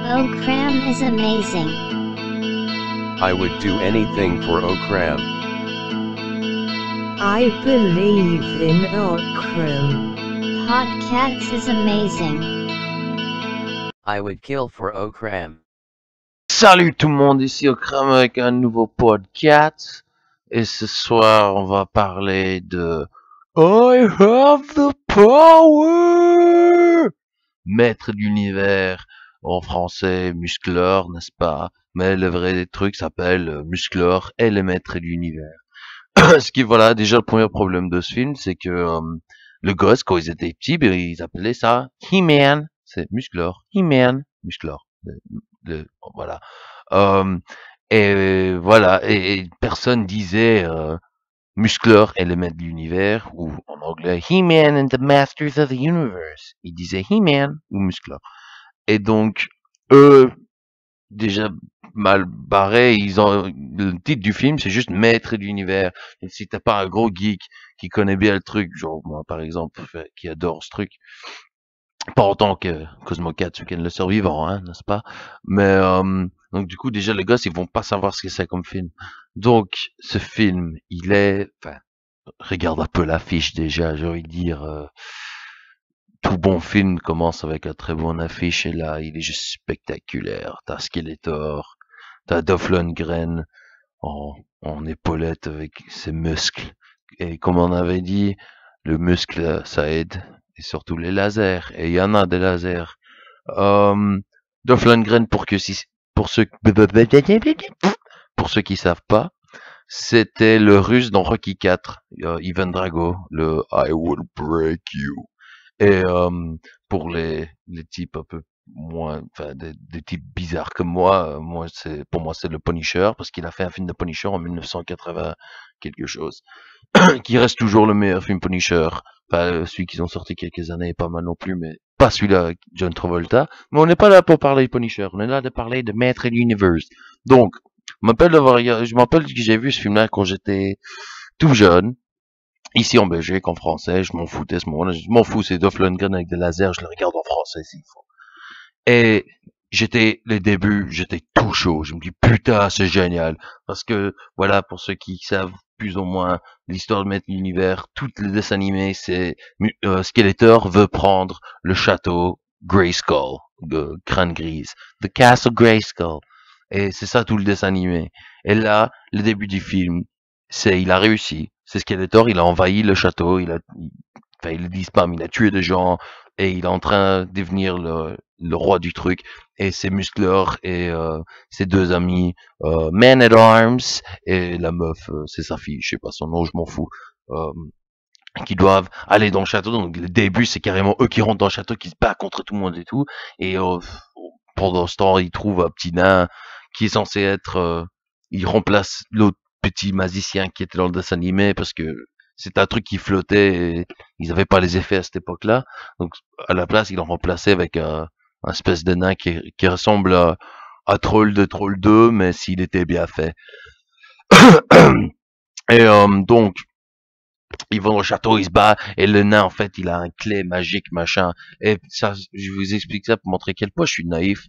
Okram is amazing. I would do anything for Okram. I believe in Okram. Podcats is amazing. I would kill for Okram. Salut tout le monde, ici Okram avec un nouveau podcast. Et ce soir, on va parler de I have the power! Maître de l'univers, en français, Musclor, n'est-ce pas? Mais le vrai truc s'appelle Musclor et le maître de l'univers. Ce qui, voilà, déjà le premier problème de ce film, c'est que le gosse, quand ils étaient petits, ben, ils appelaient ça He-Man. C'est Musclor, He-Man, Musclor. Voilà. Et voilà, et personne disait Musclor est le maître de l'univers, ou en anglais He-Man and the Masters of the Universe. Ils disaient He-Man ou Musclor. Et donc, eux, déjà mal barrés, le titre du film, c'est juste Maître de l'univers. Et si t'as pas un gros geek qui connaît bien le truc, genre moi par exemple, qui adore ce truc, pas autant que Cosmo 4, Weekend le survivant, hein, n'est-ce pas? Mais donc du coup déjà les gosses ils vont pas savoir ce que c'est comme film. Donc ce film, il est, enfin, regarde un peu l'affiche déjà, j'ai envie de dire, tout bon film commence avec un très bon affiche et là il est juste spectaculaire. T'as Skeletor, t'as Dolph Lundgren en épaulette avec ses muscles et comme on avait dit, le muscle ça aide. Et surtout les lasers, et il y en a des lasers. Dolph Lundgren, pour ceux qui savent pas, c'était le russe dans Rocky 4, Ivan Drago, le I will break you. Et pour les types un peu moins, enfin des types bizarres comme moi, pour moi c'est le Punisher, parce qu'il a fait un film de Punisher en 1980 quelque chose, qui reste toujours le meilleur film Punisher. Pas celui qu'ils ont sorti quelques années, pas mal non plus, mais pas celui-là, John Travolta. Mais on n'est pas là pour parler de Punisher, on est là de parler de Maître de l'univers. Donc, je m'appelle que j'ai vu ce film-là quand j'étais tout jeune, ici en Belgique, en français, je m'en foutais à ce moment-là, je m'en fous, c'est Dolph Lundgren avec des lasers, je le regarde en français s'il faut. Et j'étais tout chaud, je me dis putain c'est génial, parce que voilà, pour ceux qui savent plus ou moins l'histoire de Maître de l'univers, toutes les dessins animés, c'est Skeletor veut prendre le château Grayskull, Crâne Grise, The Castle Grayskull, et c'est ça tout le dessin animé. Et là, le début du film, il a réussi, c'est Skeletor, il a envahi le château, ils le disent pas, mais il a tué des gens, et il est en train de devenir le roi du truc, et c'est Musclor et ses deux amis, Man at Arms, et la meuf, c'est sa fille, je sais pas son nom, je m'en fous, qui doivent aller dans le château. Donc le début c'est carrément eux qui rentrent dans le château, qui se battent contre tout le monde et tout, et pendant ce temps ils trouvent un petit nain qui est censé être, il remplace l'autre petit magicien qui était dans le dessin animé, parce que c'est un truc qui flottait et ils avaient pas les effets à cette époque-là. Donc, à la place, ils l'ont remplacé avec un espèce de nain qui ressemble à Troll de Troll 2, mais s'il était bien fait. Et donc, ils vont au château, ils se battent, et le nain, en fait, il a un clé magique, machin. Et ça, je vous explique ça pour montrer quel point je suis naïf.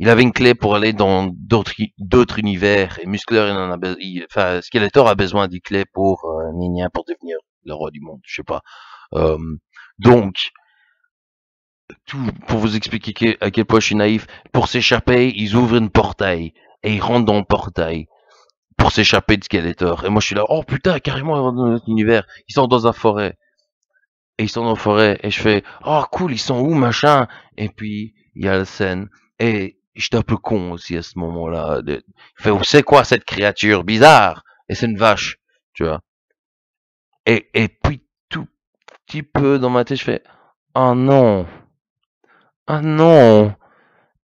Il avait une clé pour aller dans d'autres univers, et Musclor, Skeletor a besoin d'une clé pour pour devenir le roi du monde, je sais pas. Donc, pour vous expliquer à quel point je suis naïf, pour s'échapper, ils ouvrent une portail, et ils rentrent dans le portail, pour s'échapper de Skeletor. Et moi je suis là, oh putain, carrément dans notre univers, ils sont dans une forêt. Et ils sont dans la forêt, et je fais, oh cool, ils sont où, machin? Et puis, il y a la scène, et j'étais un peu con aussi à ce moment-là. Il fait, c'est quoi cette créature bizarre? Et c'est une vache, tu vois. Et puis, tout petit peu dans ma tête, je fais, oh non. Ah non.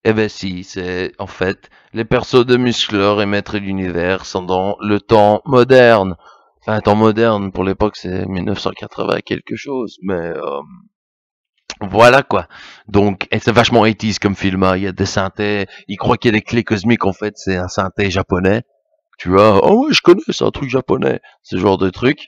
Eh ben si, c'est, en fait, les persos de Musclor et Maître de l'univers sont dans le temps moderne. Enfin, temps moderne, pour l'époque, c'est 1980 quelque chose, mais voilà quoi. Donc, et c'est vachement 80s comme film, hein. Il y a des synthés, il croit qu'il y a des clés cosmiques, en fait, c'est un synthé japonais. Tu vois, oh ouais, je connais, c'est un truc japonais, ce genre de truc.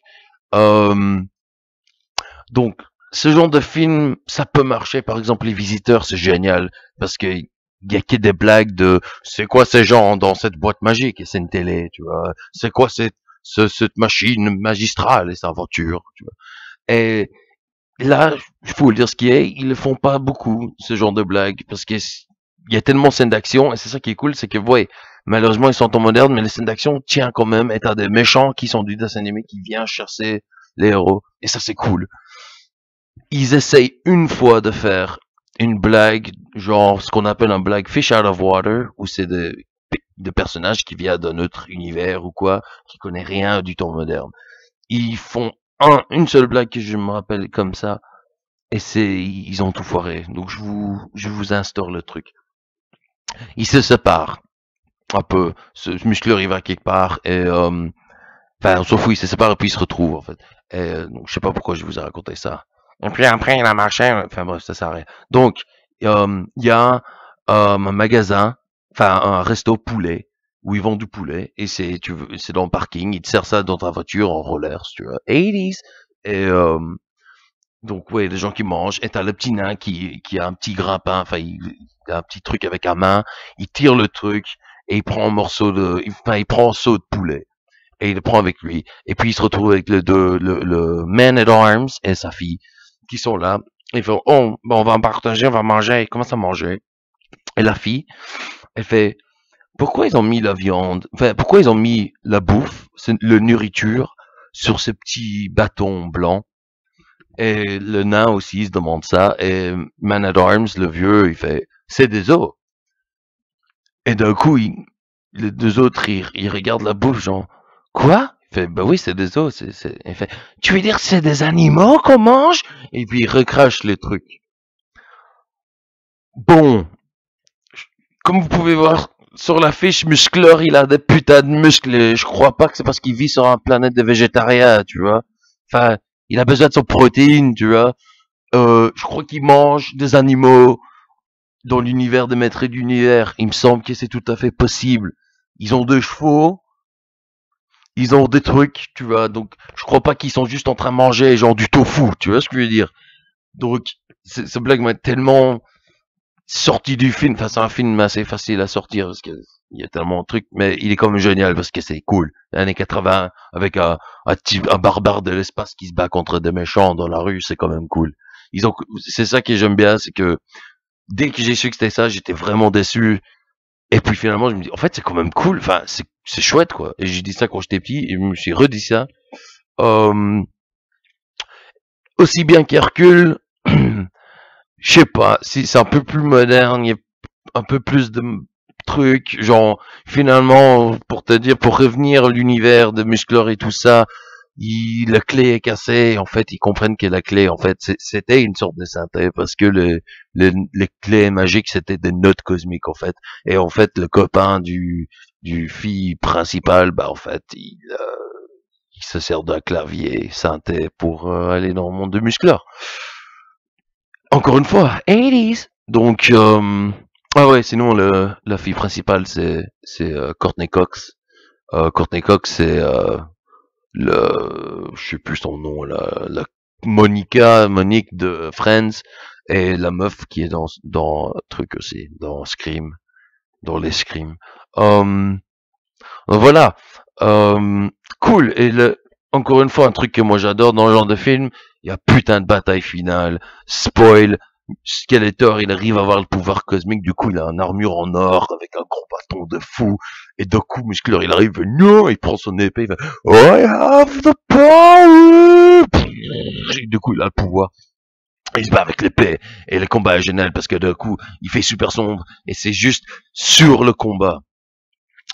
Donc, ce genre de film, ça peut marcher. Par exemple, Les Visiteurs, c'est génial parce que il y a que des blagues de c'est quoi ces gens dans cette boîte magique et c'est une télé, tu vois. C'est quoi cette machine magistrale et sa voiture, tu vois. Et là, il faut le dire ce qui est, ils le font pas beaucoup, ce genre de blagues, parce que il y a tellement de scènes d'action, et c'est ça qui est cool, c'est que, ouais, malheureusement, ils sont en temps moderne, mais les scènes d'action tiennent quand même, et t'as des méchants qui sont du dessin animé qui viennent chasser les héros, et ça, c'est cool. Ils essayent une fois de faire une blague, genre, ce qu'on appelle un blague fish out of water, où c'est des personnages qui viennent d'un autre univers ou quoi, qui connaissent rien du temps moderne. Ils font une seule blague que je me rappelle comme ça, et ils ont tout foiré. Donc je vous instaure le truc. Ils se séparent un peu. Ce muscleur il va quelque part et enfin on s'en fout, ils se séparent et puis ils se retrouvent en fait. Et donc je sais pas pourquoi je vous ai raconté ça. Et puis après il a marché, enfin bref ça sert à rien. Donc il y a un magasin, enfin un resto poulet où ils vendent du poulet et c'est dans le parking, ils te servent ça dans ta voiture en roller, si tu veux. 80s. Et donc ouais, des gens qui mangent, et t'as le petit nain qui a un petit grappin, enfin il a un petit truc avec la main, il tire le truc et il prend un morceau il prend un seau de poulet et il le prend avec lui. Et puis il se retrouve avec le man at arms et sa fille qui sont là. Ils font oh bon, on va en partager, on va manger. Il commence à manger. Et la fille, elle fait pourquoi ils ont mis la viande, enfin pourquoi ils ont mis la bouffe, le nourriture sur ce petit bâton blanc. Et le nain aussi il se demande ça. Et Man at Arms, le vieux, il fait c'est des os. Et d'un coup, les deux autres, ils regardent la bouffe, genre quoi? Il fait bah oui, c'est des os. Il fait tu veux dire c'est des animaux qu'on mange? Et puis il recrache les trucs. Bon, comme vous pouvez voir sur la fiche, Musclor, il a des putains de muscles. Et je crois pas que c'est parce qu'il vit sur une planète de végétariens, tu vois. Enfin, il a besoin de son protéine, tu vois. Je crois qu'il mange des animaux dans l'univers des maîtres d'univers. Il me semble que c'est tout à fait possible. Ils ont deux chevaux, ils ont des trucs, tu vois. Donc, je crois pas qu'ils sont juste en train de manger genre du tofu, tu vois ce que je veux dire. Donc, ce blague m'a tellement sorti du film. Enfin, c'est un film assez facile à sortir parce que il y a tellement de trucs, mais il est quand même génial parce que c'est cool. Les années 80 avec un barbare de l'espace qui se bat contre des méchants dans la rue, c'est quand même cool. C'est ça que j'aime bien, c'est que dès que j'ai su que c'était ça, j'étais vraiment déçu. Et puis finalement, je me dis, en fait, c'est quand même cool. Enfin, c'est chouette, quoi. Et j'ai dit ça quand j'étais petit, et je me suis redit ça. Aussi bien qu'Hercule, je sais pas, si c'est un peu plus moderne, il y a un peu plus de trucs, genre, finalement, pour te dire, pour revenir à l'univers de Musclor et tout ça, la clé est cassée, en fait, ils comprennent que la clé, en fait, c'était une sorte de synthèse, parce que les clés magiques, c'était des notes cosmiques, en fait. Et en fait, le copain du fille principal, bah, en fait, il se sert d'un clavier synthé pour aller dans le monde de Musclor. Encore une fois, 80s. Donc, ah ouais, sinon, la fille principale, c'est Courtney Cox. Courtney Cox, c'est je sais plus son nom, la Monique de Friends, et la meuf qui est dans truc aussi, dans Scream, dans les Scream. Voilà, cool. Et encore une fois, un truc que moi j'adore dans le genre de film, il y a putain de bataille finale, spoil. Skeletor, il arrive à avoir le pouvoir cosmique, du coup il a une armure en or avec un gros bâton de fou, et d'un coup Musclor il arrive, non, il prend son épée, il fait I have the power, et du coup il a le pouvoir, il se bat avec l'épée, et le combat est génial parce que d'un coup il fait super sombre, et c'est juste sur le combat,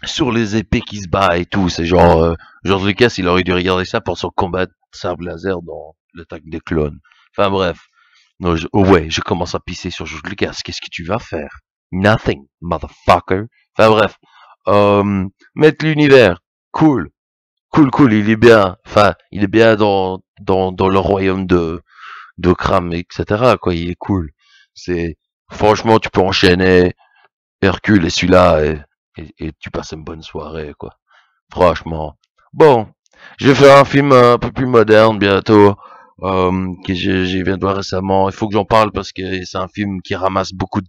sur les épées qui se battent et tout, c'est genre, George Lucas il aurait dû regarder ça pour son combat de sabre laser dans l'attaque des clones. Enfin bref. Non, ouais, je commence à pisser sur George Lucas. Qu'est-ce que tu vas faire? Nothing, motherfucker. Enfin bref. Mettre l'univers. Cool. Cool, il est bien. Enfin, il est bien dans le royaume de Kram, etc. Quoi, il est cool. Franchement, tu peux enchaîner Hercule et celui-là et tu passes une bonne soirée, quoi. Franchement. Bon. Je vais faire un film un peu plus moderne bientôt. que j'ai viens de voir récemment. Il faut que j'en parle parce que c'est un film qui ramasse beaucoup de,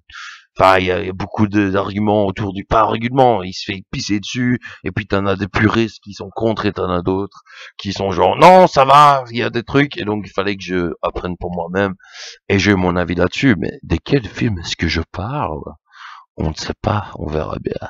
enfin, il y a beaucoup d'arguments autour du, pas arguments, il se fait pisser dessus, et puis t'en as des puristes qui sont contre et t'en as d'autres qui sont genre, non, ça va, il y a des trucs, et donc il fallait que je apprenne pour moi-même, et j'ai eu mon avis là-dessus, mais de quel film est-ce que je parle? On ne sait pas, on verra bien.